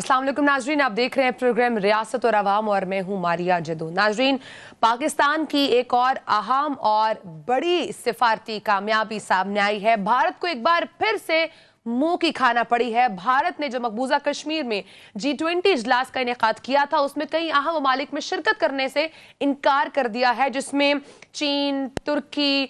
अस्सलाम वालेकुम नाजरीन, आप देख रहे हैं प्रोग्राम रियासत और अवाम और मैं हूं मारिया जदू। नाजरीन, पाकिस्तान की एक और अहम और बड़ी सिफारती कामयाबी सामने आई है। भारत को एक बार फिर से मुंह की खाना पड़ी है। भारत ने जो मकबूजा कश्मीर में G20 इजलास का इनेकाद किया था, उसमें कई अहम ममालिक में शिरकत करने से इनकार कर दिया है, जिसमें चीन, तुर्की,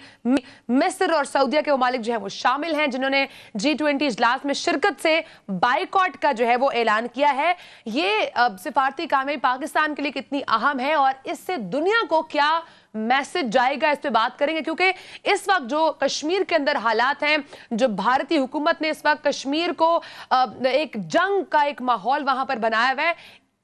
मिस्र और सऊदीया के ममालिक जो है वो शामिल हैं, जिन्होंने G20 इजलास में शिरकत से बाइकॉट का जो है वो ऐलान किया है। ये सिफारती कामयाबी पाकिस्तान के लिए कितनी अहम है और इससे दुनिया को क्या मैसेज जाएगा, इस पे बात करेंगे। क्योंकि इस वक्त जो कश्मीर के अंदर हालात हैं, जो भारतीय हुकूमत ने इस वक्त कश्मीर को एक जंग का एक माहौल वहां पर बनाया हुआ है,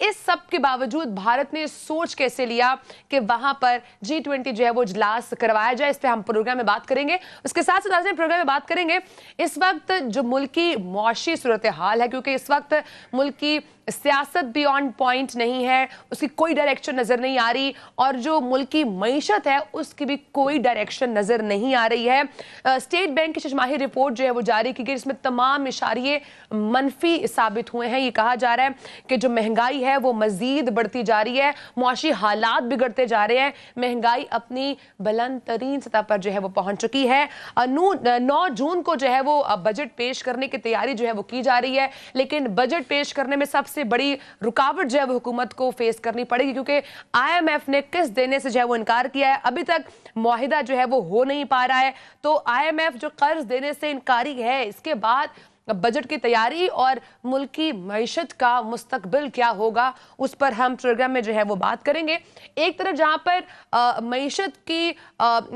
इस सब के बावजूद भारत ने सोच कैसे लिया कि वहां पर G20 जो है वो इजलास करवाया जाए, इस पे हम प्रोग्राम में बात करेंगे। उसके साथ साथ प्रोग्राम में बात करेंगे इस वक्त जो मुल्क की मौशी सूरत हाल है, क्योंकि इस वक्त मुल्क की सियासत भी ऑन पॉइंट नहीं है, उसकी कोई डायरेक्शन नजर नहीं आ रही, और जो मुल्क की मईशत है उसकी भी कोई डायरेक्शन नजर नहीं आ रही है। स्टेट बैंक की छमाही रिपोर्ट जो है वो जारी की गई, जिसमें तमाम इशारे मनफी साबित हुए हैं। ये कहा जा रहा है कि जो महंगाई है वो मजीद बढ़ती जा रही है, मौशी हालात बिगड़ते जा रहे हैं, महंगाई अपनी बुलंद तरीन सतह पर जो है वो पहुंच चुकी है। 9 जून को जो है वो बजट पेश करने की तैयारी जो है वो की जा रही है, लेकिन बजट पेश करने में सबसे बड़ी रुकावट जो है वो हुकूमत को फेस करनी पड़ेगी, क्योंकि IMF ने किस्त देने से जो है वो इनकार किया है। अभी तक मुआहिदा जो है वो हो नहीं पा रहा है, तो IMF जो कर्ज देने से इनकारी है, इसके बाद बजट की तैयारी और मुल्क की मईशत का मुस्तकबिल क्या होगा, उस पर हम प्रोग्राम में जो है वो बात करेंगे। एक तरफ जहां पर मईशत की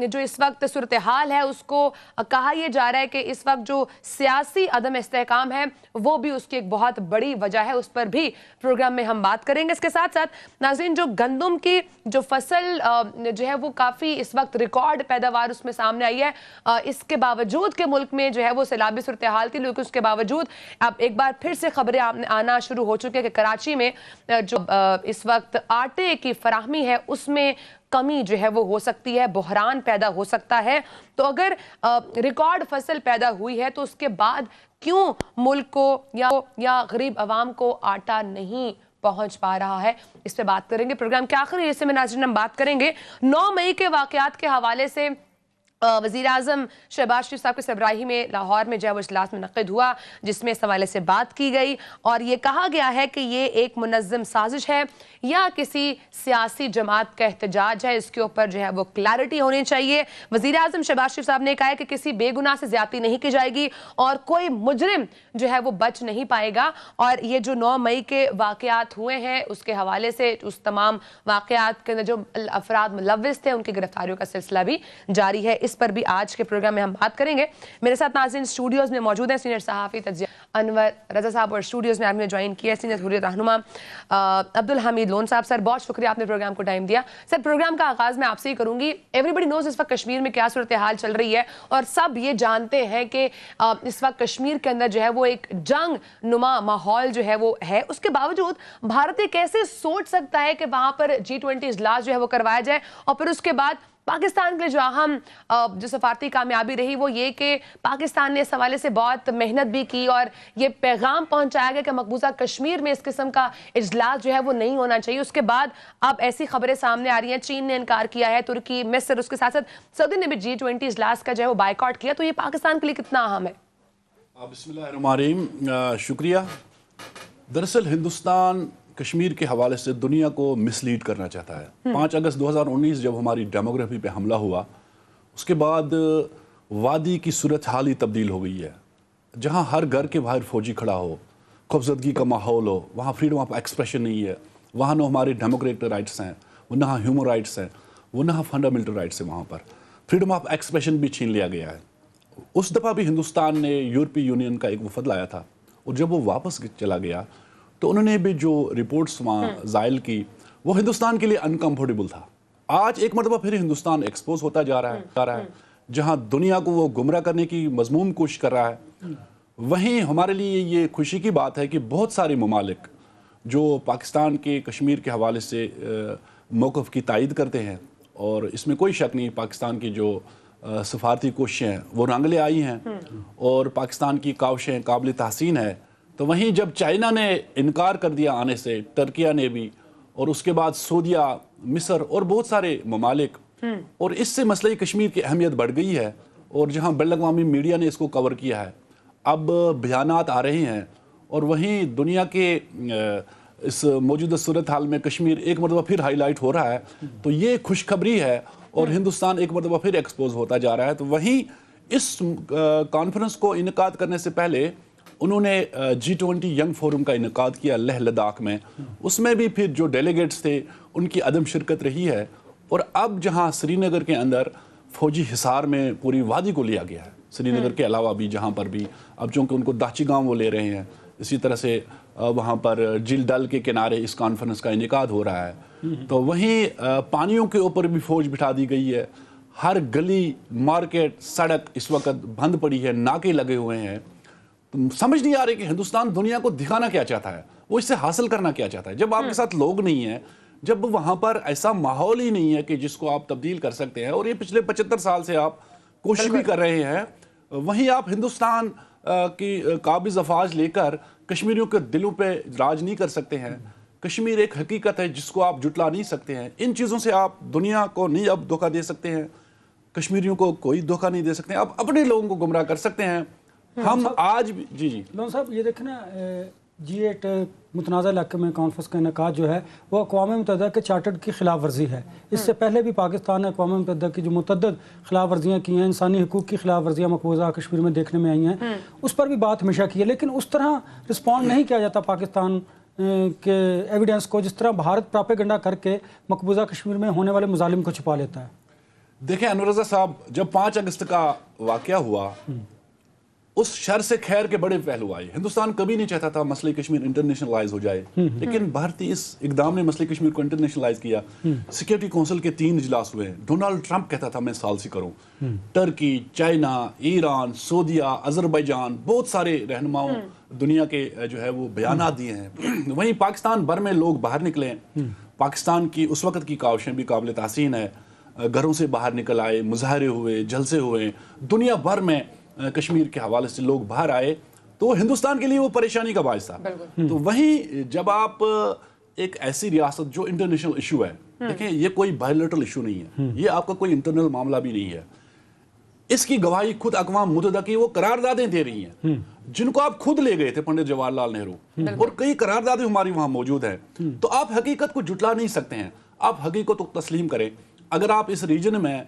जो इस वक्त सूरत हाल है, उसको कहा यह जा रहा है कि इस वक्त जो सियासी अदम इस्तेहकाम है वो भी उसकी एक बहुत बड़ी वजह है, उस पर भी प्रोग्राम में हम बात करेंगे। इसके साथ साथ नाज़रीन, जो गंदम की जो फसल जो है वो काफ़ी इस वक्त रिकॉर्ड पैदावार उसमें सामने आई है, इसके बावजूद के मुल्क में जो है वो सैलाबी सूरत हाल थी, लेकिन के बावजूद अब एक बार फिर से खबरें आना शुरू हो चुकी है कि कराची में जो इस वक्त आटे की फराहमी है उसमें कमी जो है वो हो सकती है, बहरान पैदा हो सकता है। तो अगर रिकॉर्ड फसल पैदा हुई है तो उसके बाद क्यों मुल्क को या गरीब आवाम को आटा नहीं पहुंच पा रहा है, इस पे बात करेंगे। प्रोग्राम के आखिरी हिस्से में नाज़रीन हम बात करेंगे 9 मई के वाकयात के हवाले से। वज़ीर आज़म शहबाज शरीफ साहब के सरबराही में लाहौर में जो है वो इजलास मुनक़िद हुआ, जिसमें इस हवाले से बात की गई और ये कहा गया है कि ये एक मुनज़्ज़म साजिश है या किसी सियासी जमात का एहतजाज है, इसके ऊपर जो है वो क्लैरिटी होनी चाहिए। वज़ीर आज़म शहबाज शरीफ साहब ने कहा है कि किसी बेगुनाह से ज़्यादती नहीं की जाएगी और कोई मुजरिम जो है वो बच नहीं पाएगा। और ये जो 9 मई के वाकयात हुए हैं उसके हवाले से उस तमाम वाकयात के अंदर जो अफराद मुलव्विस थे उनकी गिरफ्तारियों का सिलसिला भी जारी है, इस पर भी आज के प्रोग्राम में हम बात करेंगे। मेरे साथ नाज़रीन स्टूडियोज में मौजूद हैं सीनियर सहाफ़ी तज्ज़िया अनवर रज़ा साहब, और स्टूडियोज में आपने ज्वाइन किया सीनियर हुर्रियत रहनुमा अब्दुल हमीद लोन साहब। सर, बहुत शुक्रिया आपने प्रोग्राम को टाइम दिया। सर, प्रोग्राम का आगाज़ मैं आपसे ही करूँगी। एवरीबडी नोज इस वक्त कश्मीर में क्या सूरत हाल चल रही है और सब ये जानते हैं कि इस वक्त कश्मीर के अंदर जो है वो एक जंग नुमा माहौल जो है वो है, उसके बावजूद भारत कैसे सोच सकता है कि वहाँ पर G20 इजलास जो है वो करवाया जाए, और फिर उसके बाद पाकिस्तान के लिए जो अहम जो सफारती कामयाबी रही वो ये कि पाकिस्तान ने इस हवाले से बहुत मेहनत भी की और ये पैगाम पहुंचाया गया कि मकबूजा कश्मीर में इस किस्म का इजलास जो है वो नहीं होना चाहिए। उसके बाद अब ऐसी खबरें सामने आ रही हैं, चीन ने इनकार किया है, तुर्की, मिस्र, उसके साथ साथ सऊदी ने भी G20 इजलास का जो है वो बाइकआउट किया। तो ये पाकिस्तान के लिए कितना अहम है? बिस्मिल्लाहिर्रहमानिर्रहीम, शुक्रिया। दरअसल हिंदुस्तान कश्मीर के हवाले से दुनिया को मिसलीड करना चाहता है। 5 अगस्त 2019 जब हमारी डेमोग्राफी पे हमला हुआ, उसके बाद वादी की सूरत हाल ही तब्दील हो गई है। जहां हर घर के बाहर फौजी खड़ा हो, खौफजदगी का माहौल हो, वहाँ फ्रीडम ऑफ एक्सप्रेशन नहीं है, वहाँ न हमारे डेमोक्रेटिक राइट्स हैं, वो ना ह्यूमन राइट्स हैं, वो ना फंडामेंटल राइट्स हैं। वहाँ पर फ्रीडम ऑफ एक्सप्रेशन भी छीन लिया गया है। उस दफ़ा भी हिंदुस्तान ने यूरोपीय यूनियन का एक वफद लाया था, और जब वो वापस चला गया तो उन्होंने भी जो रिपोर्ट्स वहाँ ज़ायल की वो हिंदुस्तान के लिए अनकम्फर्टेबल था। आज एक मरतबा फिर हिंदुस्तान एक्सपोज होता जा रहा है जहाँ दुनिया को वो गुमराह करने की मजमूम कोशिश कर रहा है। वहीं हमारे लिए ये खुशी की बात है कि बहुत सारे ममालिक जो पाकिस्तान के कश्मीर के हवाले से मौक़िफ़ की तायद करते हैं, और इसमें कोई शक नहीं पाकिस्तान की जो सफारती कोशिशें हैं वो रंगले आई हैं और पाकिस्तान की काविशें काबिल तहसीन है तो वहीं जब चाइना ने इनकार कर दिया आने से, टर्किया ने भी, और उसके बाद सऊदीया, मिस्र और बहुत सारे ममालिक, और इससे मसले कश्मीर की अहमियत बढ़ गई है। और जहां बैन अवी मीडिया ने इसको कवर किया है, अब बयानात आ रहे हैं, और वहीं दुनिया के इस मौजूदा सूरत हाल में कश्मीर एक मरतबा फिर हाईलाइट हो रहा है, तो ये खुशखबरी है, और हिंदुस्तान एक मरतबा फिर एक्सपोज होता जा रहा है। तो वहीं इस कॉन्फ्रेंस को इनकाद करने से पहले उन्होंने G20 यंग फोरम का इनकाद किया लेह लद्दाख में। उसमें भी फिर जो डेलीगेट्स थे उनकी अदम शिरकत रही है। और अब जहां श्रीनगर के अंदर फौजी हिसार में पूरी वादी को लिया गया है, श्रीनगर के अलावा भी जहां पर भी, अब चूंकि उनको दाची गांव वो ले रहे हैं, इसी तरह से वहां पर झील डल के किनारे इस कॉन्फ्रेंस का इनेकाद हो रहा है। तो वहीं पानियों के ऊपर भी फौज बिठा दी गई है। हर गली, मार्केट, सड़क इस वक्त बंद पड़ी है, नाके लगे हुए हैं। तो समझ नहीं आ रही कि हिंदुस्तान दुनिया को दिखाना क्या चाहता है, वो इससे हासिल करना क्या चाहता है। जब आपके साथ लोग नहीं है, जब वहां पर ऐसा माहौल ही नहीं है कि जिसको आप तब्दील कर सकते हैं, और ये पिछले 75 साल से आप कोशिश भी कर रहे हैं, वहीं आप हिंदुस्तान की काबिज अफवाज लेकर कश्मीरियों के दिलों पे राज नहीं कर सकते हैं। कश्मीर एक हकीकत है जिसको आप जुटला नहीं सकते हैं। इन चीज़ों से आप दुनिया को नहीं अब धोखा दे सकते हैं, कश्मीरियों को कोई धोखा नहीं दे सकते हैं, आप अपने लोगों को गुमराह कर सकते हैं। हम आज भी जी लोन साहब ये देखें ना, G8 मुतनाज़ा इलाके में कॉन्फ्रेंस का इनेकाद जो है वो अक़वाम मुत्तहिदा के चार्टर की खिलाफ वर्जी है। इससे पहले भी पाकिस्तान ने अक़वाम मुत्तहिदा की जो मुतअद्दिद खिलाफ वर्जियाँ की हैं, इंसानी हकूक़ की खिलाफ वर्जियाँ मकबूजा कश्मीर में देखने में आई हैं, उस पर भी बात हमेशा की है, लेकिन उस तरह रिस्पॉन्ड नहीं किया जाता पाकिस्तान के एविडेंस को, जिस तरह भारत प्रोपेगेंडा करके मकबूजा कश्मीर में होने वाले मुजालिम को छुपा लेता है। देखें अनवर रज़ा साहब, जब 5 अगस्त का वाक़या हुआ, उस शर से खैर के बड़े पहलू आए। हिंदुस्तान कभी नहीं चाहता था मसले कश्मीर इंटरनेशनलाइज हो जाए, लेकिन भारतीय इस इकदाम ने मसले कश्मीर को इंटरनेशनलाइज किया। सिक्योरिटी काउंसिल के 3 इजलास हुए। डोनाल्ड ट्रंप कहता था मैं साल से करूं। टर्की, चाइना, ईरान, सऊदीया, अजरबैजान, बहुत सारे रहनुमाओं दुनिया के जो है वो बयान दिए हैं। वहीं पाकिस्तान भर में लोग बाहर निकले। पाकिस्तान की उस वक्त की काविशें भी काबिल तहसीन है। घरों से बाहर निकल आए, मुजाहरे हुए, जलसे हुए, दुनिया भर में कश्मीर के हवाले से लोग बाहर आए, तो हिंदुस्तान के लिए वो परेशानी का बायस था। तो वहीं जब आप एक ऐसी रियासत जो इंटरनेशनल इशू है, देखें ये कोई बायलैटरल इशू नहीं है, ये आपका कोई इंटरनल मामला भी नहीं है, इसकी गवाही खुद अक़वाम मुत्तहिदा की वो करारदादें दे रही हैं, जिनको आप खुद ले गए थे, पंडित जवाहरलाल नेहरू, और कई करारदादें हमारी वहां मौजूद हैं। तो आप हकीकत को जुटला नहीं सकते हैं, आप हकीकत को तस्लीम करें। अगर आप इस रीजन में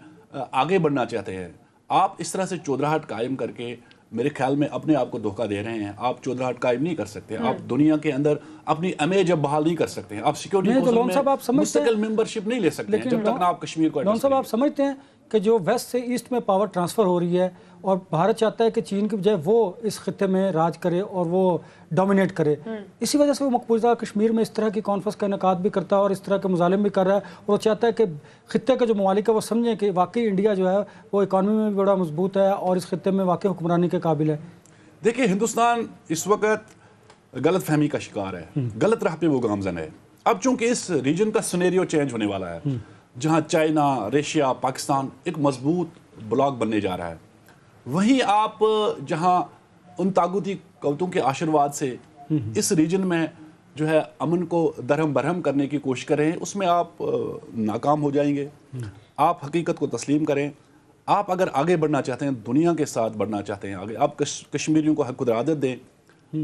आगे बढ़ना चाहते हैं, आप इस तरह से चौधराहट कायम करके मेरे ख्याल में अपने आप को धोखा दे रहे हैं। आप चौधराहट कायम नहीं कर सकते, आप दुनिया के अंदर अपनी इमेज अब बहाल नहीं कर सकते हैं, आप सिक्योरिटी काउंसिल में मुस्तकिल मेंबरशिप नहीं ले सकते हैं जब तक ना आप कश्मीर को। लोन साहब आप समझते हैं कि जो वेस्ट से ईस्ट में पावर ट्रांसफ़र हो रही है और भारत चाहता है कि चीन की बजाय वो इस खित्ते में राज करे और वो डोमिनेट करे, इसी वजह से वो मकबूजा कश्मीर में इस तरह की कॉन्फ्रेंस का इनेकाद भी करता है और इस तरह के मुजालिम भी कर रहा है, और वो चाहता है कि खित्ते के जो ममालिक है वो समझें कि वाकई इंडिया जो है वो इकॉनमी में भी बड़ा मजबूत है और इस खित्ते में वाकई हुक्मरानी के काबिल है। देखिए हिंदुस्तान इस वक्त गलत फहमी का शिकार है, गलत राह पे वो गामजन है। अब चूंकि इस रीजन का सिनेरियो चेंज होने वाला है, जहां चाइना, रशिया, पाकिस्तान एक मजबूत ब्लॉक बनने जा रहा है, वहीं आप जहां उन ताकूती कवतों के आशीर्वाद से इस रीजन में जो है अमन को दरहम बरहम करने की कोशिश कर रहे हैं, उसमें आप नाकाम हो जाएंगे। आप हकीकत को तस्लीम करें। आप अगर आगे बढ़ना चाहते हैं, दुनिया के साथ बढ़ना चाहते हैं आगे, आप कश्मीरियों को हक इरादत दें,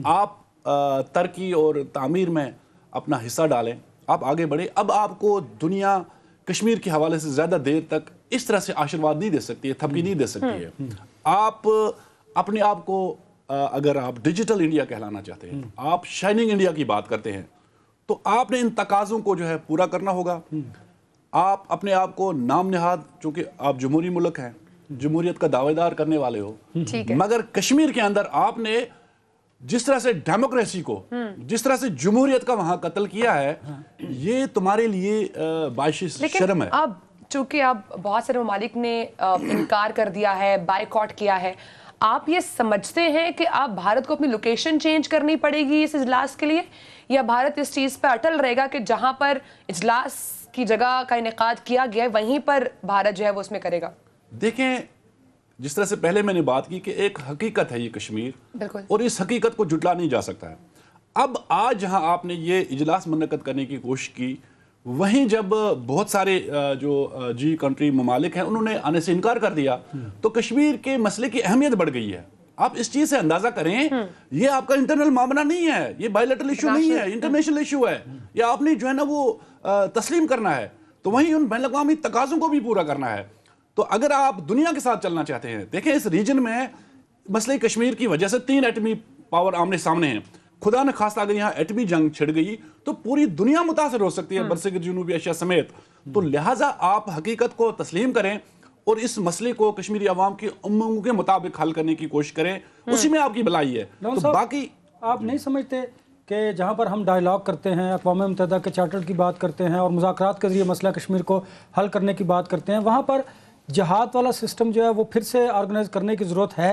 आप तरक्की और तामीर में अपना हिस्सा डालें, आप आगे बढ़ें। अब आपको दुनिया कश्मीर के हवाले से ज़्यादा देर तक इस तरह से आशीर्वाद नहीं दे सकती है, थपकी नहीं दे सकती है। आप अपने आप को अगर आप डिजिटल इंडिया कहलाना चाहते हैं, आप शाइनिंग इंडिया की बात करते हैं, तो आपने इन तकाज़ों को जो है पूरा करना होगा। आप अपने आप को नाम निहाद, चूंकि आप जमहूरी मुल्क हैं, जमहूरियत का दावेदार करने वाले हो, मगर कश्मीर के अंदर आपने जिस तरह से डेमोक्रेसी को, जिस तरह से जमहूरियत का वहां कत्ल किया है, ये तुम्हारे लिए बाइश शर्म है। अब चूंकि अब बहुत सारे ममालिक ने इनकार कर दिया है, बायकॉट किया है, आप ये समझते हैं कि आप भारत को अपनी लोकेशन चेंज करनी पड़ेगी इस इजलास के लिए, या भारत इस चीज़ पर अटल रहेगा कि जहां पर इजलास की जगह का इनेकाद किया गया है वहीं पर भारत जो है वो उसमें करेगा? देखें, जिस तरह से पहले मैंने बात की कि एक हकीकत है ये कश्मीर, बिल्कुल। और इस हकीकत को जुटला नहीं जा सकता है। अब आज जहां आपने ये इजलास मुनक्कद करने की कोशिश की, वहीं जब बहुत सारे जो जी कंट्री ममालिक हैं उन्होंने आने से इनकार कर दिया, तो कश्मीर के मसले की अहमियत बढ़ गई है। आप इस चीज से अंदाजा करें, ये आपका इंटरनल मामला नहीं है, ये बायलैटरल इशू नहीं है, इंटरनेशनल इशू है। ये आपने जो है ना वो तस्लीम करना है, तो वहीं उन बैनुल-अक़वामी तकाज़ों को भी पूरा करना है। तो अगर आप दुनिया के साथ चलना चाहते हैं, देखें इस रीजन में मसले कश्मीर की वजह से 3 एटमी पावर आमने सामने हैं। खुदा न खास्ता अगर यहाँ एटमी जंग छिड़ गई तो पूरी दुनिया मुतासर हो सकती है, बरसगीर जनूबी एशिया समेत। तो लिहाजा आप हकीकत को तस्लीम करें और इस मसले को कश्मीरी अवाम की उम्मीदों के मुताबिक हल करने की कोशिश करें, उसी में आपकी भलाई है। तो बाकी आप नहीं समझते कि जहाँ पर हम डायलॉग करते हैं, अक़वाम मुत्तहिदा के चार्टर की बात करते हैं और मुज़ाकरात के ज़रिए मसला कश्मीर को हल करने की बात करते हैं, वहाँ पर जहाद वाला सिस्टम जो है वो फिर से ऑर्गेनाइज करने की ज़रूरत है?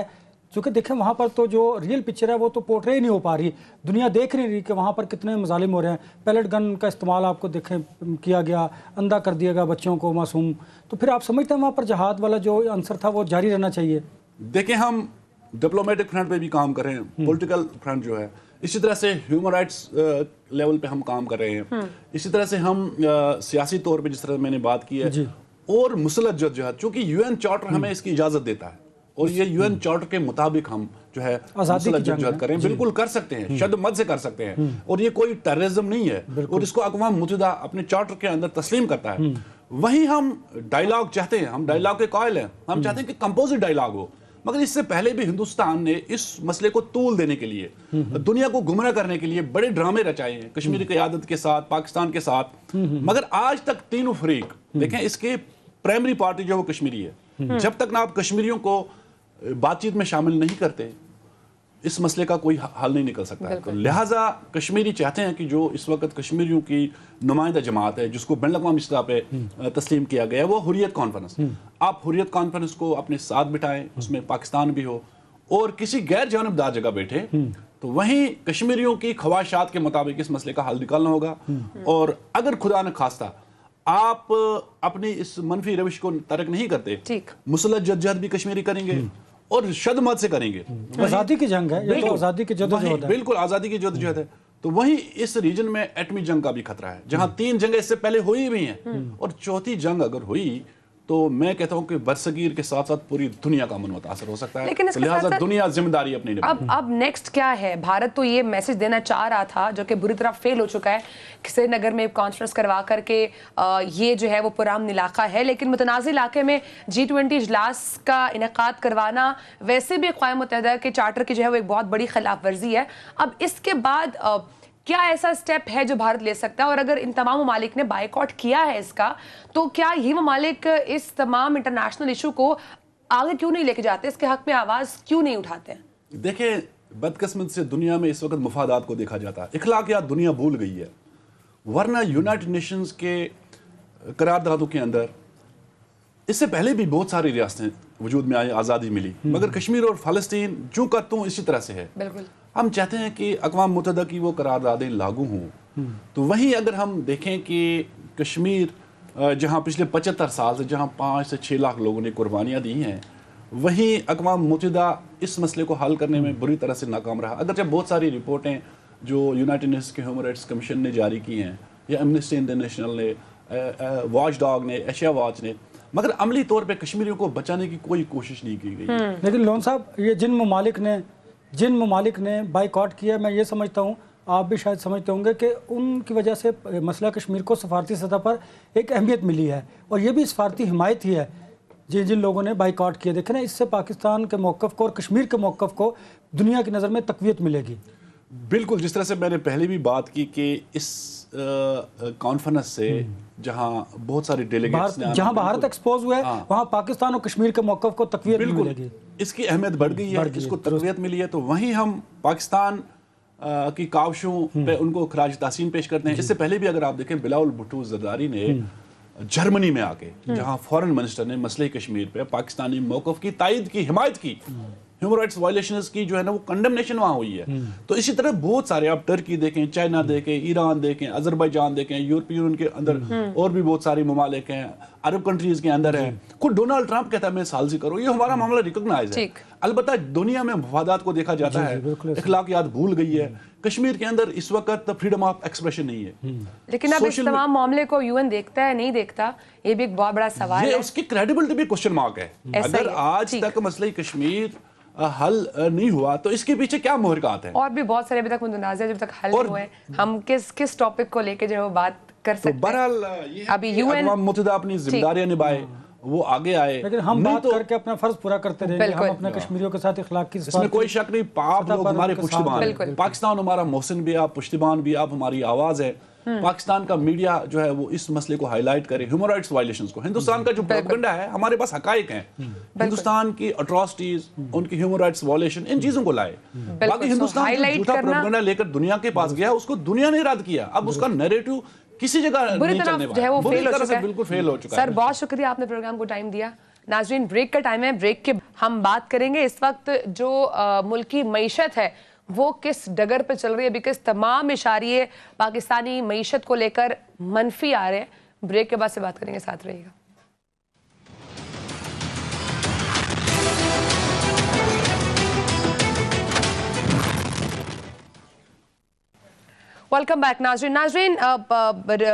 क्योंकि देखें वहाँ पर तो जो रियल पिक्चर है वो तो पोर्ट्रे ही नहीं हो पा रही, दुनिया देख नहीं रही कि वहाँ पर कितने मजालिम हो रहे हैं। पैलेट गन का इस्तेमाल आपको देखें किया गया, अंधा कर दिया गया बच्चों को, मासूम। तो फिर आप समझते हैं वहाँ पर जहाद वाला जो आंसर था वो जारी रहना चाहिए? देखें, हम डिप्लोमेटिक फ्रंट पे भी काम कर रहे हैं, पॉलिटिकल फ्रंट जो है, इसी तरह से ह्यूमन राइट्स लेवल पे हम काम कर रहे हैं, इसी तरह से हम सियासी तौर पे जिस तरह मैंने बात की है, और मुसलत जद्दोजहद, चूंकि यूएन चार्टर हमें इसकी इजाज़त देता है और ये यूएन चार्टर के मुताबिक हम जो है मुसलत जद्दोजहद करें, बिल्कुल कर सकते हैं, शद्दमद से कर सकते हैं, और ये कोई टेररिज्म नहीं है, और इसको अक़वाम मुत्तहिदा अपने चार्टर के अंदर तस्लीम करता है। वहीं हम डायलॉग चाहते हैं, हम डायलॉग के कायल हैं, हम चाहते हैं कि कंपोजिट डायलॉग हो। मगर इससे पहले भी हिंदुस्तान ने इस मसले को तूल देने के लिए, दुनिया को गुमराह करने के लिए बड़े ड्रामे रचाए हैं, कश्मीर की क़यादत के साथ, पाकिस्तान के साथ। मगर आज तक तीनों फरीक देखें, इसके प्राइमरी पार्टी जो वो कश्मीरी है, जब तक ना आप कश्मीरियों को बातचीत में शामिल नहीं करते, इस मसले का कोई हल नहीं निकल सकता है। तो लिहाजा कश्मीरी चाहते हैं कि जो इस वक्त कश्मीरियों की नुमाइंदा जमात है, जिसको बैनुल-अक़वामी सतह पे तस्लीम किया गया है, वो हुर्रियत कॉन्फ्रेंस। आप हुर्रियत कॉन्फ्रेंस को अपने साथ बिठाएं, उसमें पाकिस्तान भी हो और किसी गैर जानिबदार जगह बैठे, तो वहीं कश्मीरियों की ख्वाहिशात के मुताबिक इस मसले का हल निकालना होगा। और अगर खुदा न खास्ता आप अपनी इस मनफी रविश को तर्क नहीं करते, मुसलत जद्दोजहद भी कश्मीरी करेंगे और शद्दमद से करेंगे। आज़ादी की जंग है, ये तो आज़ादी की जद्दोजहद है, बिल्कुल आज़ादी की जद्दोजहद है। तो वहीं इस रीजन में एटमी जंग का भी खतरा है, जहां 3 जंगें इससे पहले हुई भी हैं, और चौथी जंग अगर हुई तो मैं कहता हूं कि बरसगीर के साथ साथ पूरी दुनिया का मुतासर हो सकता है। लेकिन तो लिहाजा दुनिया जिम्मेदारी अपनी अब नेक्स्ट क्या है? भारत तो ये मैसेज देना चाह रहा था, जो कि बुरी तरह फेल हो चुका है, श्रीनगर में कॉन्फ्रेंस करवा करके ये जो है वो पुरान इलाका है, लेकिन मुतनाज़ इलाके में G20 इजलास का इनेकाद करवाना वैसे भी अक़वाम मुत्तहिदा के चार्टर की जो है वो एक बहुत बड़ी खिलाफ वर्जी है। अब इसके बाद क्या ऐसा स्टेप है जो भारत ले सकता है? और अगर इन तमाम ममालिक ने बाइकआउट किया है इसका, तो क्या ये ममालिक इस तमाम इंटरनेशनल इशू को आगे क्यों नहीं लेके जाते, इसके हक में आवाज़ क्यों नहीं उठाते हैं? देखें, बदकिस्मत से दुनिया में इस वक्त मुफादात को देखा जाता है, इखलाकियात दुनिया भूल गई है। वरना यूनाइटेड नेशंस के करारदादों के अंदर इससे पहले भी बहुत सारी रियासतें वजूद में आई, आज़ादी मिली, मगर कश्मीर और फ़लस्तीन जूं का तूं इसी तरह से है। बिल्कुल। हम चाहते हैं कि अक़वाम मुत्तहिदा की वो करारदादें लागू हों। तो वहीं अगर हम देखें कि कश्मीर जहां पिछले 75 साल से जहां 5 से 6 लाख लोगों ने कुर्बानियां दी हैं, वहीं अक़वाम मुत्तहिदा इस मसले को हल करने में बुरी तरह से नाकाम रहा। अगर जब बहुत सारी रिपोर्टें जो यूनाइटेड नेशंस के ह्यूमन राइट्स कमीशन ने जारी की हैं, या एमनेस्टी इंटरनेशनल ने, वॉच डॉग ने, एशिया वॉच ने, मगर अमली तौर पे कश्मीरियों को बचाने की कोई कोशिश नहीं की गई। लेकिन लोन साहब, ये जिन ममालिक ने बाइकआउट किया, मैं ये समझता हूँ, आप भी शायद समझते होंगे कि उनकी वजह से मसला कश्मीर को सफारती सतह पर एक अहमियत मिली है, और ये भी सफारती हिमायत ही है जिन लोगों ने बाइकआउट किया। देखें ना, इससे पाकिस्तान के मौक़िफ़ को और कश्मीर के मौक़िफ़ को दुनिया की नज़र में तक़वियत मिलेगी। बिल्कुल, जिस तरह से मैंने पहले भी बात की कि इस कॉन्फ्रेंस से जहां बहुत सारे डेलीगेट्स ने, जहां भारत एक्सपोज हुआ है, वहां पाकिस्तान और कश्मीर के मौक़िफ़ को तक़वियत मिलेगी, इसकी अहमियत बढ़ गई है, इसको तक़वियत मिली है। तो वहीं हम पाकिस्तान की काविशों पे उनको खराज तहसीन पेश करते हैं। इससे पहले भी अगर आप देखें, बिलावल भुट्टो ज़रदारी ने जर्मनी में आके, जहां फॉरेन मिनिस्टर ने मसले कश्मीर पे पाकिस्तानी मौक़िफ़ की तायद की, हिमायत की, ह्यूमन राइट्स वायलेशंस की जो है ना वो कंडेमनेशन वहाँ हुई है। तो इसी तरह बहुत सारे, आप टर्की देखें, चाइना देखें, ईरान देखें, अजरबैजान देखें, यूरोपीय यूनियन के अंदर और भी बहुत सारे ममालिक हैं, अरब कंट्रीज के अंदर हैं। खुद डोनाल्ड ट्रंप कहता है मैं सालसी करूँ, ये हमारा मामला रिकॉग्नाइज है। अलबत्ता दुनिया में मफादात को देखा जाता है, अखलाकियात भूल गई है। कश्मीर के अंदर इस वक्त फ्रीडम ऑफ एक्सप्रेशन नहीं है। लेकिन अब इस तमाम मामले को यूएन देखता है, नहीं देखता, ये भी एक बहुत बड़ा सवाल है। उसकी क्रेडिबिलिटी भी क्वेश्चन मार्क है। अगर आज तक मसले कश्मीर हल नहीं हुआ तो इसके पीछे क्या मुहरकात है? और भी बहुत सारे अभी तक मुतनाज़ जब तक हल नहीं हुए, हम किस टॉपिक को लेके जो है वो बात कर सकते हैं। बहरहाल अभी यूएन अक़वाम मुत्तहिदा अपनी जिम्मेदारियां निभाए, वो आगे आए, लेकिन हम बात करके अपना फर्ज पूरा करते रहेंगे। हम अपने कश्मीरियों के साथ इखलाक की, इसमें कोई शक नहीं। आप लोग हमारे पुश्तबान हैं। पाकिस्तान हमारा मोहसिन भी आप, पुश्तबान भी आप, हमारी आवाज है। पाकिस्तान का मीडिया जो है वो इस मसले को हाईलाइट करे, ह्यूमन राइट्स वायलेशंस को। हिंदुस्तान का जो प्रोपेगेंडा है, हमारे पास हकाइक हैं, हिंदुस्तान की अट्रॉसिटीज, उनकी ह्यूमन राइट्स वायलेशन, इन चीजों को लाए। बाकी हिंदुस्तान जो झूठा प्रोपेगेंडा लेकर दुनिया के पास गया, उसको दुनिया ने रद्द किया। अब उसका नैरेटिव किसी जगह बुरी नहीं तरह चलने जो है वो वाला, फेल हो चुका है। बिल्कुल फेल हो चुका है। सर बहुत शुक्रिया, आपने प्रोग्राम को टाइम दिया। नाज़रीन, ब्रेक का टाइम है। ब्रेक के हम बात करेंगे इस वक्त जो मुल्की मईशत है वो किस डगर पे चल रही है, बिकॉज तमाम इशारे पाकिस्तानी मईशत को लेकर मनफी आ रहे हैं। ब्रेक के बाद से बात करेंगे, साथ रहिएगा। वेलकम बैक नाज़रीन।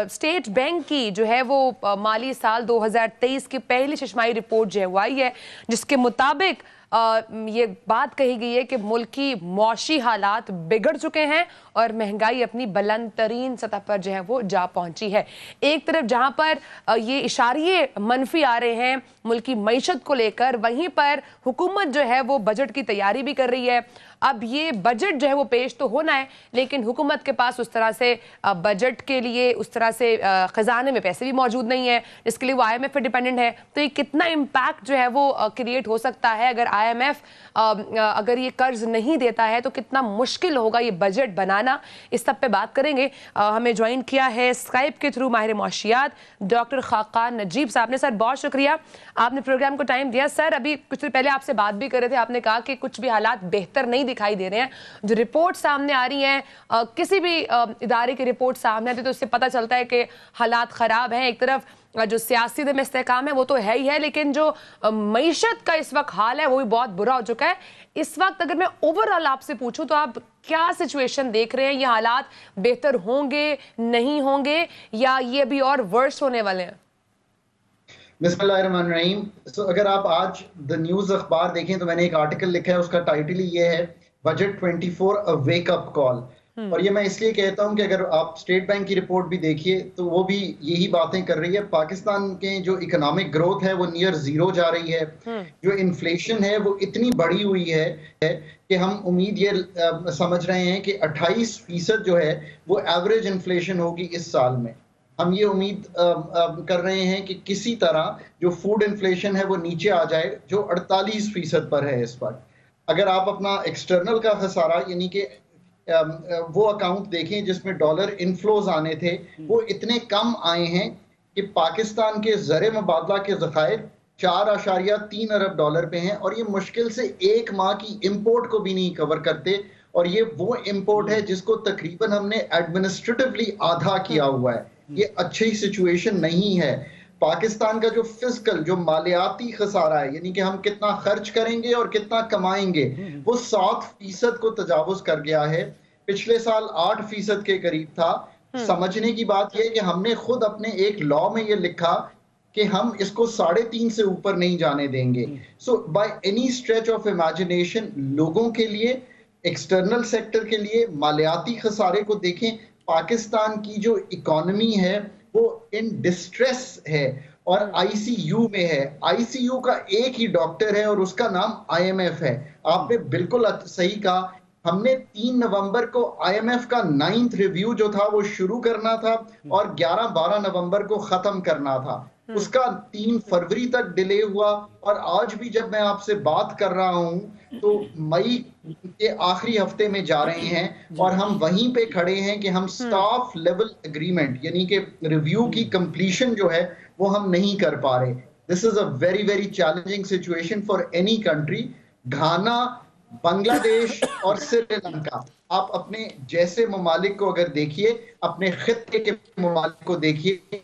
स्टेट बैंक की जो है वो माली साल 2023 की पहली शशमाही रिपोर्ट जो है वो आई है, जिसके मुताबिक ये बात कही गई है कि मुल्क की मौशी हालात बिगड़ चुके हैं और महंगाई अपनी बुलंद तरीन सतह पर जो है वो जा पहुंची है। एक तरफ जहां पर ये इशारे मनफी आ रहे हैं मुल्क की मईशत को लेकर, वहीं पर हुकूमत जो है वो बजट की तैयारी भी कर रही है। अब ये बजट जो है वो पेश तो होना है, लेकिन हुकूमत के पास उस तरह से बजट के लिए उस तरह से खजाने में पैसे भी मौजूद नहीं है, जिसके लिए वो IMF पे डिपेंडेंट है। तो ये कितना इम्पैक्ट जो है वो क्रिएट हो सकता है अगर IMF अगर ये कर्ज नहीं देता है तो कितना मुश्किल होगा ये बजट बनाना। इस सब पे बात करेंगे। हमें ज्वाइन किया है स्काइप के थ्रू माहिर मौशियात डॉक्टर खाकान नजीब साहब ने। सर बहुत शुक्रिया, आपने प्रोग्राम को टाइम दिया। सर अभी कुछ देर पहले आपसे बात भी कर रहे थे, आपने कहा कि कुछ भी हालात बेहतर नहीं दिखाई दे रहे हैं। जो रिपोर्ट सामने आ रही हैं, किसी भी इदारे की रिपोर्ट सामने आती है तो उससे पता चलता है कि हालात ख़राब हैं। एक तरफ जो सियासी में इस्तेकाम है वो तो है ही है, लेकिन जो मईशत का इस वक्त हाल है वो भी बहुत बुरा हो चुका है। इस वक्त अगर मैं ओवरऑल आपसे पूछूं तो आप क्या सिचुएशन देख रहे हैं? ये हालात बेहतर होंगे, नहीं होंगे, या ये अभी और वर्स होने वाले हैं? बिस्मिल्लाहिर्रहमानिर्रहीम। अगर आप आज द न्यूज़ अखबार देखें तो मैंने एक आर्टिकल लिखा है, उसका टाइटल ही ये है, बजट 24 अ वेक अप कॉल। और ये मैं इसलिए कहता हूं कि अगर आप स्टेट बैंक की रिपोर्ट भी देखिए तो वो भी यही बातें कर रही है। पाकिस्तान के जो इकोनॉमिक ग्रोथ है वो नियर जीरो जा रही है। जो इन्फ्लेशन है वो इतनी बढ़ी हुई है कि हम उम्मीद ये समझ रहे हैं कि 28% जो है वो एवरेज इन्फ्लेशन होगी इस साल में। हम ये उम्मीद कर रहे हैं कि किसी तरह जो फूड इन्फ्लेशन है वो नीचे आ जाए, जो 48% पर है इस वक्त। अगर आप अपना एक्सटर्नल का खसारा यानी कि वो अकाउंट देखें जिसमें डॉलर इनफ्लोज आने थे, वो इतने कम आए हैं कि पाकिस्तान के ज़र मुबादला के ज़खायर 4.3 अरब डॉलर पे हैं, और ये मुश्किल से एक माह की इंपोर्ट को भी नहीं कवर करते। और ये वो इंपोर्ट है जिसको तकरीबन हमने एडमिनिस्ट्रेटिवली आधा किया हुआ है। ये अच्छी सिचुएशन नहीं है। पाकिस्तान का जो फिस्कल, जो मालियाती खसारा है, यानी कि हम कितना खर्च करेंगे और कितना कमाएंगे, वो 7% को तजावुज कर गया है। पिछले साल 8% के करीब था। समझने की बात यह है कि हमने खुद अपने एक लॉ में ये लिखा कि हम इसको 3.5 से ऊपर नहीं जाने देंगे। So by any stretch of imagination, लोगों के लिए, एक्सटर्नल सेक्टर के लिए मालियाती खसारे को देखें। पाकिस्तान की जो इकोनॉमी है वो इन डिस्ट्रेस है और ICU में है। ICU का एक ही डॉक्टर है और उसका नाम IMF है। आपने बिल्कुल सही कहा। हमने 3 नवंबर को IMF का 9th रिव्यू जो था वो शुरू करना था और 11-12 नवंबर को खत्म करना था। उसका 3 फरवरी तक डिले हुआ, और आज भी जब मैं आपसे बात कर रहा हूं तो मई के आखिरी हफ्ते में जा रहे हैं और हम वहीं पे खड़े हैं कि हम स्टाफ लेवल एग्रीमेंट यानी कि रिव्यू की कंप्लीशन जो है वो हम नहीं कर पा रहे। This is a very very challenging situation for any country. Ghana, Bangladesh और श्रीलंका, आप अपने जैसे ममालिक को अगर देखिए, अपने खित्ते के ममालिक को देखिए,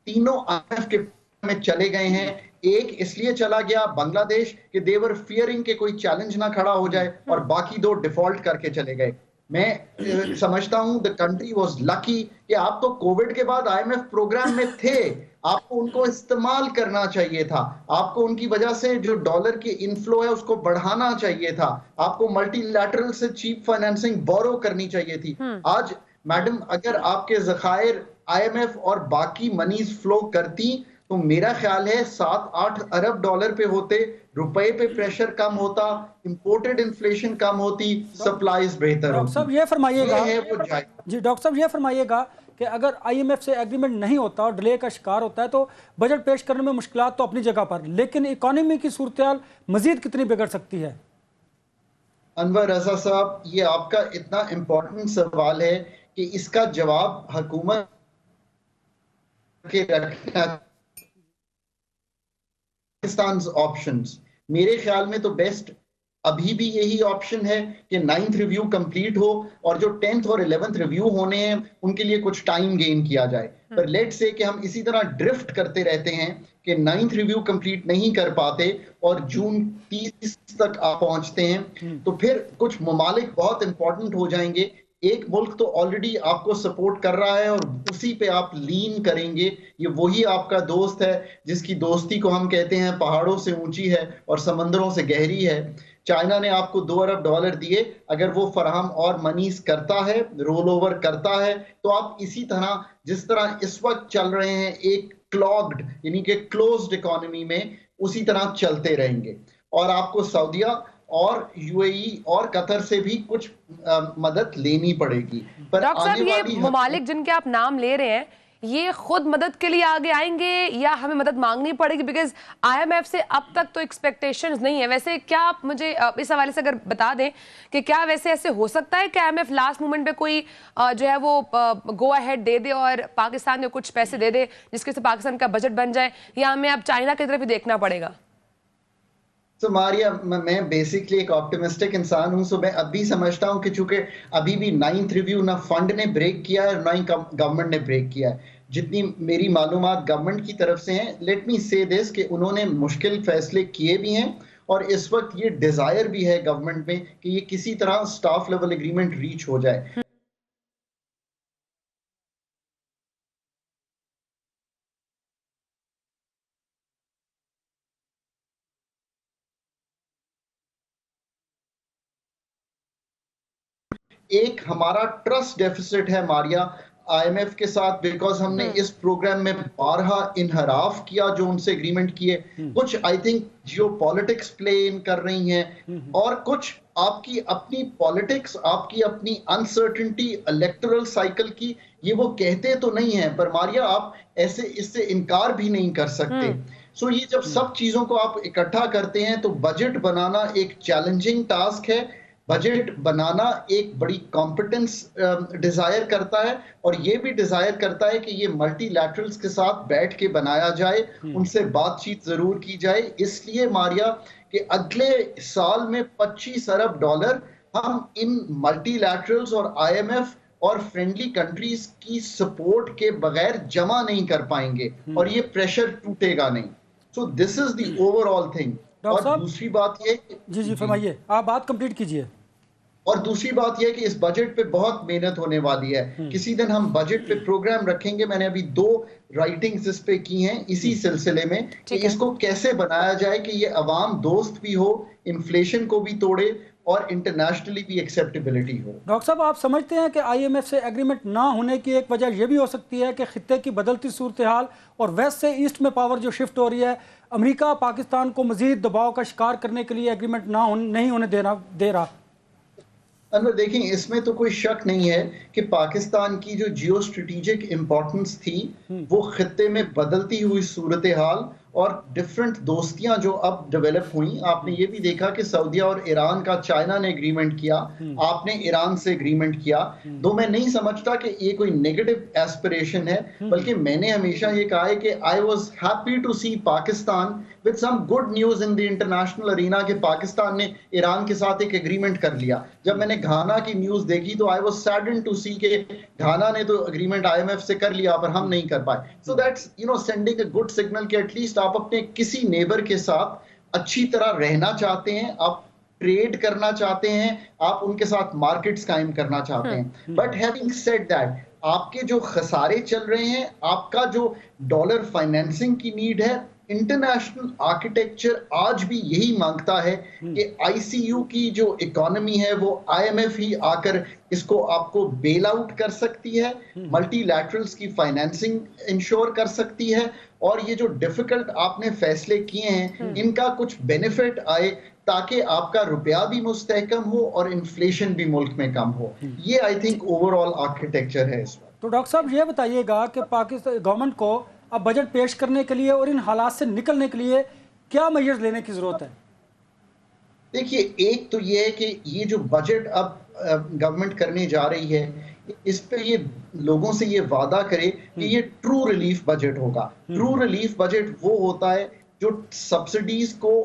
तीनों IMF के में चले गए हैं। एक इसलिए चला गया बांग्लादेश कि देवर फियरिंग के कोई चैलेंज ना खड़ा हो जाए, और बाकी दो डिफॉल्ट करके चले गए। मैं समझता हूं द कंट्री वाज लकी कि आप तो कोविड के बाद IMF प्रोग्राम में थे, आपको उनको इस्तेमाल करना चाहिए था, आपको उनकी वजह से जो डॉलर की इनफ्लो है उसको बढ़ाना चाहिए था, आपको मल्टीलैटरल से चीप फाइनेंसिंग बोरो करनी चाहिए थी। आज मैडम अगर आपके ज़खायर IMF और बाकी मनीज फ्लो करती तो मेरा ख्याल है 7-8 अरब डॉलर पे होते, रुपए पे प्रेशर कम होता, इंपोर्टेड इन्फ्लेशन कम होती, सप्लाईज बेहतर होती। डॉक्टर साहब ये फरमाइएगा जी डॉक्टर साहब ये फरमाइएगा कि अगर IMF से एग्रीमेंट नहीं होता और डिले का शिकार होता है तो बजट पेश करने में मुश्किलात तो अपनी जगह पर, लेकिन इकोनॉमी की सूरत मजीद कितनी बिगड़ सकती है? अनवर रजा साहब, ये आपका इतना इम्पोर्टेंट सवाल है कि इसका जवाब हुकूमत के रखना। पाकिस्तान ऑप्शंस मेरे ख्याल में तो बेस्ट अभी भी यही ऑप्शन है कि 9th रिव्यू कंप्लीट हो और जो 10th और 11th रिव्यू होने हैं उनके लिए कुछ टाइम गेन किया जाए। पर लेट से कि हम इसी तरह ड्रिफ्ट करते रहते हैं कि 9th रिव्यू कंप्लीट नहीं कर पाते और जून 30 तक आप पहुंचते हैं, तो फिर कुछ ममालिक बहुत इंपॉर्टेंट हो जाएंगे। एक मुल्क तो ऑलरेडी आपको सपोर्ट कर रहा है और उसी पे आप लीन करेंगे। ये वही आपका दोस्त है जिसकी दोस्ती को हम कहते हैं पहाड़ों से ऊंची है और समंदरों से गहरी है। चाइना ने आपको 2 अरब डॉलर दिए, अगर वो फराहम और मनीज करता है, रोल ओवर करता है, तो आप इसी तरह जिस तरह इस वक्त चल रहे हैं एक क्लॉग्ड यानी कि क्लोज्ड इकोनॉमी में, उसी तरह चलते रहेंगे। और आपको सऊदीया और UAE और कतर से भी कुछ मदद लेनी पड़ेगी। पर डॉक्टर साहब, ये ममालिक जिनके आप नाम ले रहे हैं, ये खुद मदद के लिए आगे आएंगे या हमें मदद मांगनी पड़ेगी? बिकॉज IMF से अब तक तो एक्सपेक्टेशंस नहीं है। वैसे क्या आप मुझे इस हवाले से अगर बता दें कि क्या वैसे ऐसे हो सकता है कि IMF लास्ट मोमेंट पे कोई जो है वो गो अहेड दे दे और पाकिस्तान को कुछ पैसे दे दे जिसके से पाकिस्तान का बजट बन जाए, या हमें अब चाइना की तरफ ही देखना पड़ेगा? तो मारिया, मैं बेसिकली एक ऑप्टिमिस्टिक इंसान हूं, सो मैं अभी समझता हूं कि चूंकि अभी भी 9th रिव्यू ना फंड ने ब्रेक किया है ना ही गवर्नमेंट ने ब्रेक किया है। जितनी मेरी मालूमात गवर्नमेंट की तरफ से हैं, लेट मी से दिस कि उन्होंने मुश्किल फैसले किए भी हैं और इस वक्त ये डिजायर भी है गवर्नमेंट में कि ये किसी तरह स्टाफ लेवल एग्रीमेंट रीच हो जाए। एक हमारा ट्रस्ट डेफिसिट है मारिया IMF के साथ, बिकॉज हमने इस प्रोग्राम में बारहा इनहराफ किया जो उनसे एग्रीमेंट किए। कुछ I think Jio politics play in कर रही हैं और कुछ आपकी अपनी पॉलिटिक्स, आपकी अपनी अनसर्टेनिटी इलेक्टोरल साइकिल की, ये वो कहते तो नहीं है, पर मारिया आप ऐसे इससे इनकार भी नहीं कर सकते। सो ये जब सब चीजों को आप इकट्ठा करते हैं तो बजट बनाना एक चैलेंजिंग टास्क है। बजट बनाना एक बड़ी कॉम्पिटेंस डिजायर करता है और ये भी डिजायर करता है कि ये मल्टीलैटरल्स के साथ बैठ के बनाया जाए, उनसे बातचीत जरूर की जाए। इसलिए मारिया कि अगले साल में 25 अरब डॉलर हम इन मल्टीलैटरल्स और IMF और फ्रेंडली कंट्रीज की सपोर्ट के बगैर जमा नहीं कर पाएंगे और ये प्रेशर टूटेगा नहीं। So this is the overall thing. और दूसरी बात ये, जी फरमाइए, आप बात कंप्लीट कीजिए। और दूसरी बात यह कि इस बजट पे बहुत मेहनत होने वाली है। किसी दिन हम बजट पे प्रोग्राम रखेंगे। मैंने अभी 2 राइटिंग्स इस पे की हैं इसी सिलसिले में कि इसको कैसे बनाया जाए कि ये अवाम दोस्त भी हो, इन्फ्लेशन को भी तोड़े और इंटरनेशनली भी एक्सेप्टेबिलिटी हो। डॉक्टर साहब, आप समझते हैं कि IMF से एग्रीमेंट ना होने की एक वजह यह भी हो सकती है कि खित्ते की बदलती सूरत हाल और वेस्ट से ईस्ट में पावर जो शिफ्ट हो रही है, अमेरिका पाकिस्तान को मजीद दबाव का शिकार करने के लिए एग्रीमेंट नहीं होने दे रहा? अनवर देखें, इसमें तो कोई शक नहीं है कि पाकिस्तान की जो जियो स्ट्रेटेजिक इम्पोर्टेंस थी वो खित्ते में बदलती हुई सूरत हाल और डिफरेंट दोस्तियां जो अब डेवलप हुई। आपने ये भी देखा कि सऊदीया और ईरान का चाइना ने एग्रीमेंट किया, आपने ईरान से एग्रीमेंट किया। दो मैं नहीं समझता कि ये कोई नेगेटिव एस्पिरेशन है, बल्कि मैंने हमेशा ये कहा है कि I was happy to see Pakistan with some good news in the international arena کہ پاکستان نے ایران کے ساتھ ایک ایگریمنٹ کر لیا. جب میں نے گھانا کی نیوز دیکھی تو I was saddened to see کہ گھانا نے تو ایگریمنٹ IMF سے کر لیا پر ہم نہیں کر پائے. So that's sending a good signal کہ at least آپ اپنے کسی نیبر کے ساتھ اچھی طرح رہنا چاہتے ہیں, آپ ٹریڈ کرنا چاہتے ہیں, آپ ان کے ساتھ مارکیٹس قائم کرنا چاہتے ہیں. بٹ ہیونگ سیڈ دیٹ, آپ کے جو خسارے چل رہے ہیں, آپ کا جو ڈالر فائنینسنگ کی نیڈ ہے, انٹرنیشنل آرکیٹیکچر آج بھی یہی مانگتا ہے کہ آئی سی یو کی جو اکانومی ہے وہ IMF ہی آ کر اس کو آپ کو بیل آؤٹ کر سکتی ہے, ملٹی لیٹرلز کی فائنینسنگ انشور کر سکتی ہے, اور یہ جو ڈیفیکلٹ آپ نے فیصلے کیے ہیں ان کا کچھ بینیفٹ آئے تاکہ آپ کا روپیہ بھی مستحکم ہو اور انفلیشن بھی ملک میں کم ہو. یہ I think over all architecture ہے اس وقت. تو ڈاکٹر صاحب یہ بتائیے گا کہ پاکستان گورنمنٹ کو اب بجٹ پیش کرنے کے لیے اور ان حالات سے نکلنے کے لیے کیا میجرز لینے کی ضرورت ہے؟ دیکھیے, ایک تو یہ ہے کہ یہ جو بجٹ اب گورنمنٹ کرنے جا رہی ہے اس پہ یہ لوگوں سے یہ وعدہ کرے کہ یہ ٹرو ریلیف بجٹ ہوگا. ٹرو ریلیف بجٹ وہ ہوتا ہے جو سبسڈیز کو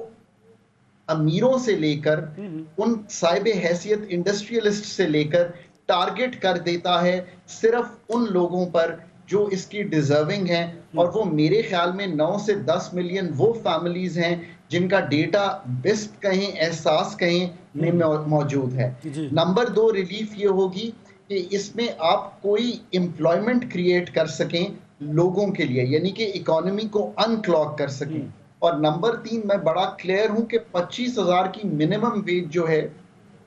امیروں سے لے کر ان صاحب حیثیت انڈسٹریلسٹ سے لے کر ٹارگٹ کر دیتا ہے صرف ان لوگوں پر جو اس کی ڈیزرونگ ہیں, اور وہ میرے خیال میں 9 سے 10 ملین وہ فیملیز ہیں جن کا ڈیٹا بسٹ کہیں احساس کہیں میں موجود ہے. نمبر 2 ریلیف یہ ہوگی کہ اس میں آپ کوئی امپلائمنٹ کریٹ کر سکیں لوگوں کے لیے, یعنی کہ اکانومی کو ان کلاگ کر سکیں. اور نمبر 3 میں بڑا کلیئر ہوں کہ 25,000 کی منیمم ویج جو ہے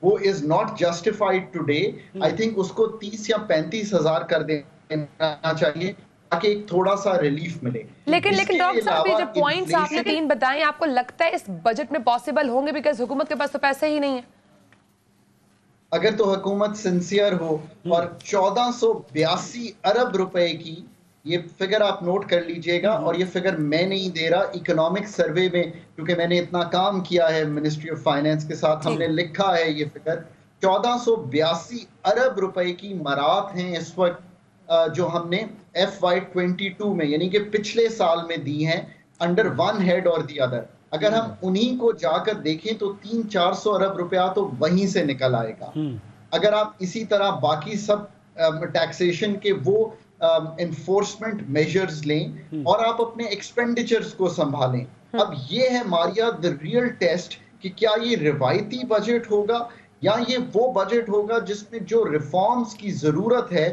وہ is not justified today. I think اس کو 30 یا 35,000 کر دینا چاہیے تاکہ ایک تھوڑا سا ریلیف ملے. لیکن ڈاکٹر صاحب یہ جو پوائنٹس آپ نے 3 بتائیں آپ کو لگتا ہے اس بجٹ میں پاسبل ہوں گے؟ بیکاز حکومت کے پاس تو پیسے ہی نہیں ہیں. اگر تو حکومت سنسیئر ہو اور 1482 ارب روپے کی, یہ فگر آپ نوٹ کر لیجئے گا, اور یہ فگر میں نہیں دے رہا, اکنامک سروے میں, کیونکہ میں نے اتنا کام کیا ہے منسٹری آف فائنینس کے ساتھ, ہم نے لکھا ہے یہ فگر 1482 ارب روپے کی مراد ہیں اس وقت جو ہم نے FY22 میں یعنی کہ پچھلے سال میں دی ہیں انڈر ون ہیڈ اور دی ادر. اگر ہم انہی کو جا کر دیکھیں تو 300-400 ارب روپیہ تو وہیں سے نکل آئے گا. اگر آپ اسی طرح باقی سب ٹیکسیشن کے وہ انفورسمنٹ میجرز لیں اور آپ اپنے ایکسپینڈیچرز کو سنبھالیں. اب یہ ہے ماریا the real ٹیسٹ کہ کیا یہ روایتی بجٹ ہوگا یا یہ وہ بجٹ ہوگا جس میں جو ریفارمز کی ضرورت ہے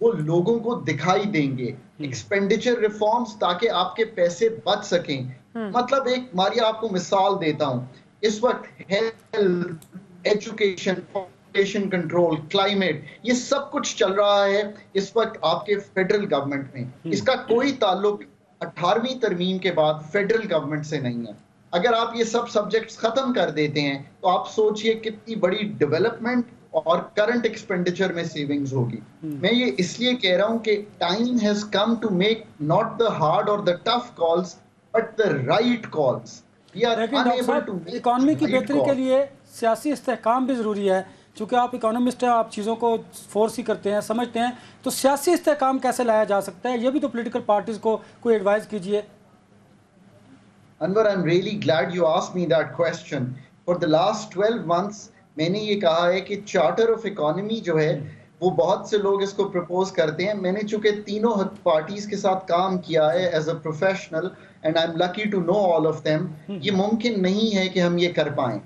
وہ لوگوں کو دکھائی دیں گے, ایکسپینڈیچر ریفارمز, تاکہ آپ کے پیسے بچ سکیں. مطلب ایک ماریا آپ کو مثال دیتا ہوں, اس وقت ہیلتھ, ایجوکیشن کنٹرول, کلائمیٹ, یہ سب کچھ چل رہا ہے اس وقت آپ کے فیڈرل گورنمنٹ میں. اس کا کوئی تعلق 18ویں ترمیم کے بعد فیڈرل گورنمنٹ سے نہیں ہے. اگر آپ یہ سب سبجیکٹس ختم کر دیتے ہیں تو آپ سوچئے کتنی بڑی ڈیولپمنٹ اور کرنٹ ایکسپینڈیچر میں سیونگز ہوگی. میں یہ اس لیے کہہ رہا ہوں کہ time has come to make not the hard اور the tough calls but the right calls. Economy کی بہتری کے لیے سیاسی استحکام بھی ضروری ہے. چونکہ آپ اکانومسٹ ہیں, آپ چیزوں کو فورس ہی کرتے ہیں, سمجھتے ہیں, تو سیاسی استحکام کیسے لایا جا سکتا ہے, یہ بھی تو پولیٹیکل پارٹیز کو کوئی ایڈوائز کیجئے. انور, I'm really glad you asked me that question. For the last 12 months میں نے یہ کہا ہے کہ چارٹر آف اکانومی جو ہے وہ بہت سے لوگ اس کو پرپوز کرتے ہیں. میں نے چونکہ تینوں پارٹیز کے ساتھ کام کیا ہے as a professional and I'm lucky to know all of them. یہ ممکن نہیں ہے کہ ہم یہ کر پائیں,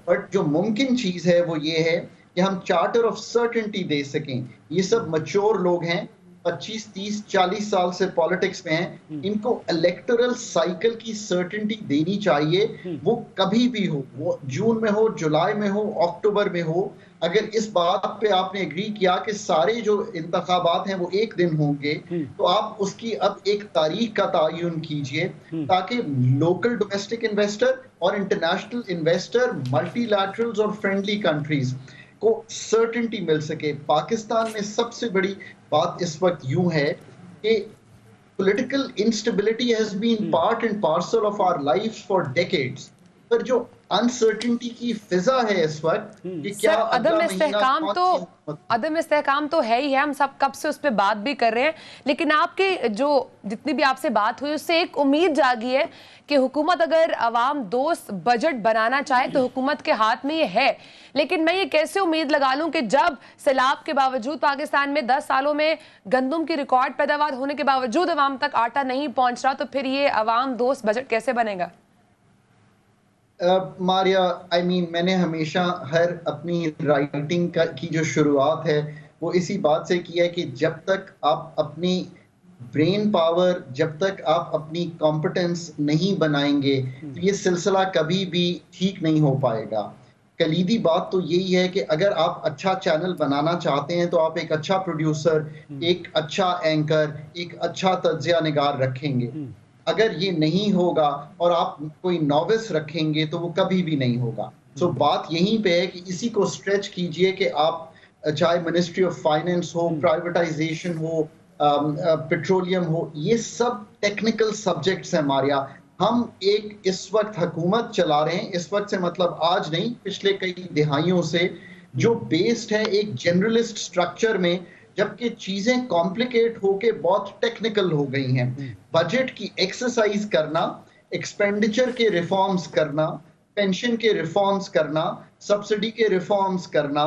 بٹ جو ممکن چیز ہے وہ یہ ہے کہ ہم چارٹر آف سرٹنٹی دے سکیں. یہ سب میچور لوگ ہیں, 25, 30, 40 سال سے پالیٹکس میں ہیں, ان کو الیکٹرل سائیکل کی سرٹنٹی دینی چاہیے. وہ کبھی بھی ہو, وہ جون میں ہو, جولائی میں ہو, اکتوبر میں ہو. اگر اس بات پہ آپ نے ایگری کیا کہ سارے جو انتخابات ہیں وہ ایک دن ہوں گے, تو آپ اس کی اب ایک تاریخ کا تعین کیجئے تاکہ لوکل ڈومیسٹک انویسٹر اور انٹرنیشنل انویسٹر, ملٹی لیٹرلز اور فرینڈلی کنٹریز کو سرٹنٹی مل سکے. پاکستان میں سب سے بڑی بات اس وقت یوں ہے کہ political instability has been part and parcel of our lives for decades. پر جو अनसर्टिनिटी की फिजा है इस वक्त कि क्या सर, अगला महीना अदम इस्तेहकाम तो है ही है, हम सब कब से उस पर बात भी कर रहे हैं, लेकिन आपके जो जितनी भी आपसे बात हुई उससे एक उम्मीद जागी है कि हुकूमत अगर अवाम दोस्त बजट बनाना चाहे तो हुकूमत के हाथ में ये है। लेकिन मैं ये कैसे उम्मीद लगा लूं कि जब सैलाब के बावजूद पाकिस्तान में 10 सालों में गंदम की रिकॉर्ड पैदावार होने के बावजूद अवाम तक आटा नहीं पहुंच रहा, तो फिर ये अवाम दोस्त बजट कैसे बनेगा? मारिया, मैंने हमेशा हर अपनी राइटिंग की जो शुरुआत है वो इसी बात से की है कि जब तक आप अपनी ब्रेन पावर, जब तक आप अपनी कॉम्पिटेंस नहीं बनाएंगे तो ये सिलसिला कभी भी ठीक नहीं हो पाएगा। कलीदी बात तो यही है कि अगर आप अच्छा चैनल बनाना चाहते हैं तो आप एक अच्छा प्रोड्यूसर, एक अच्छा एंकर, एक अच्छा तज्जिया निगार रखेंगे। अगर ये नहीं होगा और आप कोई नॉविस रखेंगे तो वो कभी भी नहीं होगा। सो बात यहीं पे है कि इसी को स्ट्रेच कीजिए कि आप चाहे मिनिस्ट्री ऑफ फाइनेंस हो, प्राइवेटाइजेशन हो, पेट्रोलियम हो, ये सब टेक्निकल सब्जेक्ट्स हैं मारिया। हम एक इस वक्त हुकूमत चला रहे हैं, इस वक्त से मतलब आज नहीं, पिछले कई दिहाइयों से, जो बेस्ड है एक जनरलिस्ट स्ट्रक्चर में, जबकि चीजें कॉम्प्लिकेट होके बहुत टेक्निकल हो गई हैं। बजट की एक्सरसाइज करना, एक्सपेंडिचर के रिफॉर्म्स करना, पेंशन के रिफॉर्म्स करना, सब्सिडी के रिफॉर्म्स करना,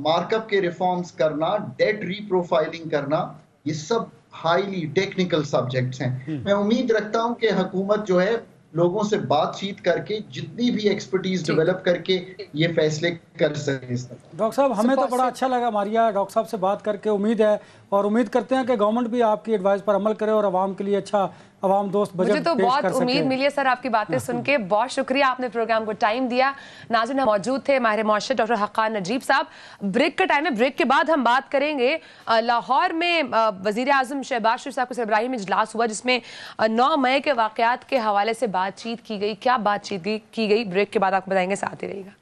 मार्कअप के रिफॉर्म्स करना, डेट रीप्रोफाइलिंग करना, ये सब हाईली टेक्निकल सब्जेक्ट्स हैं। मैं उम्मीद रखता हूं कि हुकूमत जो है लोगों से बातचीत करके जितनी भी एक्सपर्टीज डेवलप करके ये फैसले कर सके। डॉक्टर साहब, हमें तो बड़ा अच्छा लगा मारिया डॉक्टर साहब से बात करके। उम्मीद है और उम्मीद करते हैं कि गवर्नमेंट भी आपकी एडवाइस पर अमल करे और आवाम के लिए अच्छा आवाम दोस्त बजट मुझे तो पेश बहुत कर सके। उम्मीद मिली है सर आपकी बातें सुन के। बहुत शुक्रिया, आपने प्रोग्राम को टाइम दिया। नाज़रीन, हम मौजूद थे माहिर मुआशरत डॉक्टर हक्कान नजीब साहब। ब्रेक का टाइम है, ब्रेक के बाद हम बात करेंगे लाहौर में वज़ीर आज़म शहबाज शरीफ साहब के सरबराही में इजलास हुआ जिसमें 9 मई के वाक़यात के हवाले से बातचीत की गई। क्या बातचीत की गई, ब्रेक के बाद आपको बताएंगे, साथ ही रहिएगा।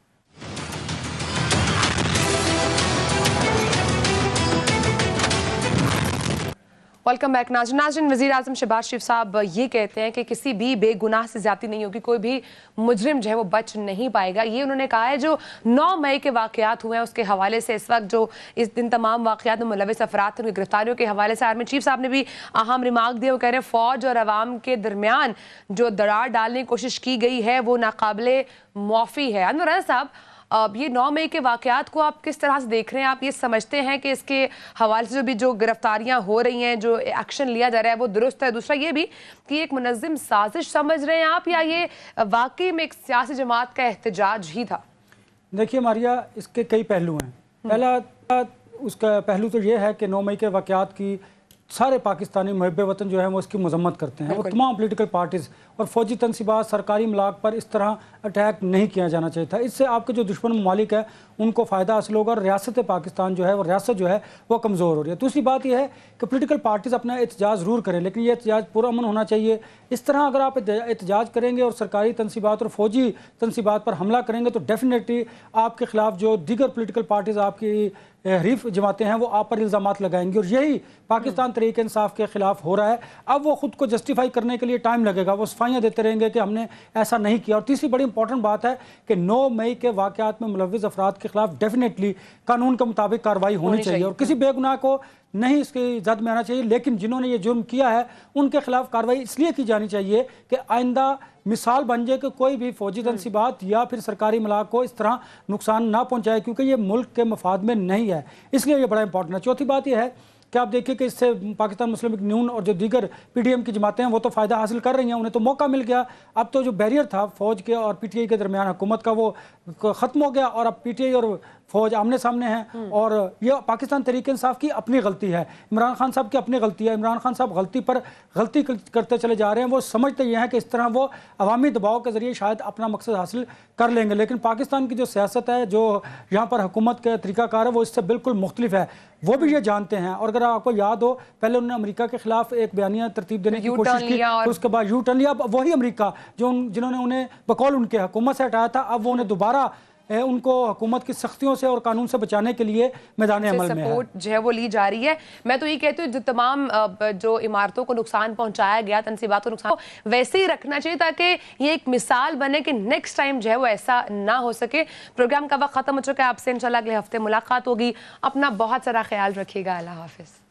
Welcome back. नाज़रीन, वज़ीर आज़म शहबाज शरीफ साहब ये कहते हैं कि किसी भी बेगुनाह से ज़्यादती नहीं होगी, कोई भी मुजरिम जो है वो बच नहीं पाएगा। ये उन्होंने कहा है। जो 9 मई के वाक़यात हुए हैं उसके हवाले से इस वक्त जो इस दिन तमाम वाक़यात में मुलविस अफराद थे उनकी गिरफ्तारियों के हवाले से आर्मी चीफ साहब ने भी अहम रिमार्क दिए। वो कह रहे हैं फ़ौज और अवाम के दरमियान जो दरार डालने की कोशिश की गई है वो नाकाबिले मुआफ़ी है। अनवर साहब, अब ये 9 मई के वाक़यात को आप किस तरह से देख रहे हैं? आप ये समझते हैं कि इसके हवाले से जो गिरफ्तारियां हो रही हैं, जो एक्शन लिया जा रहा है वो दुरुस्त है? दूसरा ये भी कि एक मुनज़्ज़म साजिश समझ रहे हैं आप, या ये वाकई में एक सियासी जमात का एहतजाज ही था? देखिए मारिया, इसके कई पहलू हैं। पहला उसका पहलू तो ये है कि 9 मई के वाक़यात की सारे पाकिस्तानी मुहब्बे वतन जो है वो इसकी मजम्मत करते हैं। वो तमाम पॉलिटिकल पार्टीज़ और फौजी तनसीबात सरकारी इमलाक पर इस तरह अटैक नहीं किया जाना चाहिए था। इससे आपके जो दुश्मन ममालिक है उनको फ़ायदा हासिल होगा और रियासत पाकिस्तान जो है वो रियासत जो है वो कमज़ोर हो रही है। दूसरी बात यह है कि पॉलिटिकल पार्टीज़ अपना एहतजाज ज़रूर करें, लेकिन ये एहतजाज पुरअमन होना चाहिए। इस तरह अगर आप एहतजाज करेंगे और सरकारी तनसीबात और फौजी तनसीबात पर हमला करेंगे तो डेफिनेटली आपके ख़िलाफ़ जो दीगर पॉलिटिकल पार्टीज़ आपकी हरीफ जमातें हैं वो आप पर इल्ज़ामात लगाएंगी, और यही पाकिस्तान तहरीक इंसाफ के ख़िलाफ़ हो रहा है। अब वो ख़ुद को जस्टिफाई करने के लिए टाइम लगेगा, वो सफाइयाँ देते रहेंगे कि हमने ऐसा नहीं किया। और तीसरी बड़ी इंपॉर्टेंट बात है कि 9 मई के वाक़यात में मुलव्विस अफराद के ख़िलाफ़ डेफिनेटली कानून के मुताबिक कार्रवाई होनी चाहिए और किसी बेगुनाह को नहीं इसकी जद में आना चाहिए। लेकिन जिन्होंने ये जुर्म किया है उनके खिलाफ कार्रवाई इसलिए की जानी चाहिए कि आइंदा मिसाल बन जाए कि कोई भी फौजी तनसीबात या फिर सरकारी इमलाक को इस तरह नुकसान ना पहुंचाए, क्योंकि ये मुल्क के मफाद में नहीं है, इसलिए ये बड़ा इंपॉर्टेंट है। चौथी बात यह है कि आप देखिए कि इससे पाकिस्तान मुस्लिम लीग नून और जो दीगर पीटीएम की जमातें हैं वो तो फ़ायदा हासिल कर रही हैं, उन्हें तो मौका मिल गया। अब तो जो बैरियर था फ़ौज के और पीटीआई के दरमियान हुकूमत का वो ख़त्म हो गया और अब पीटीआई और फ़ौज आमने सामने हैं। और ये पाकिस्तान तहरीक इंसाफ की अपनी गलती है, इमरान खान साहब की अपनी गलती है। इमरान खान साहब गलती पर गलती करते चले जा रहे हैं। वो समझते ये हैं कि इस तरह वो अवामी दबाव के ज़रिए शायद अपना मकसद हासिल कर लेंगे, लेकिन पाकिस्तान की जो सियासत है, जो यहाँ पर हुकूमत का तरीक़ाकार है, वो इससे बिल्कुल मुख्तलिफ है। वो भी ये जानते हैं। और अगर आपको याद हो, पहले उन्होंने अमेरिका के खिलाफ एक बयानिया तरतीब देने की कोशिश की, उसके बाद यू टर्न लिया। वही अमेरिका जिन्होंने उन्हें बकौल उनके हुकूमत से हटाया था, अब वो उन्हें दोबारा उनको हुकूमत की सख्तियों से और कानून से बचाने के लिए मैदान अमल में है। सपोर्ट जो है वो ली जा रही है। मैं तो ये कहती हूँ जो तमाम जो इमारतों को नुकसान पहुंचाया गया, तनसीबात को नुकसान, वैसे ही रखना चाहिए ताकि ये एक मिसाल बने कि नेक्स्ट टाइम जो है वो ऐसा ना हो सके। प्रोग्राम का वक्त खत्म हो चुका है। आपसे इंशाल्लाह अगले हफ्ते मुलाकात होगी। अपना बहुत सारा ख्याल रखिएगा। अल्लाह हाफिज।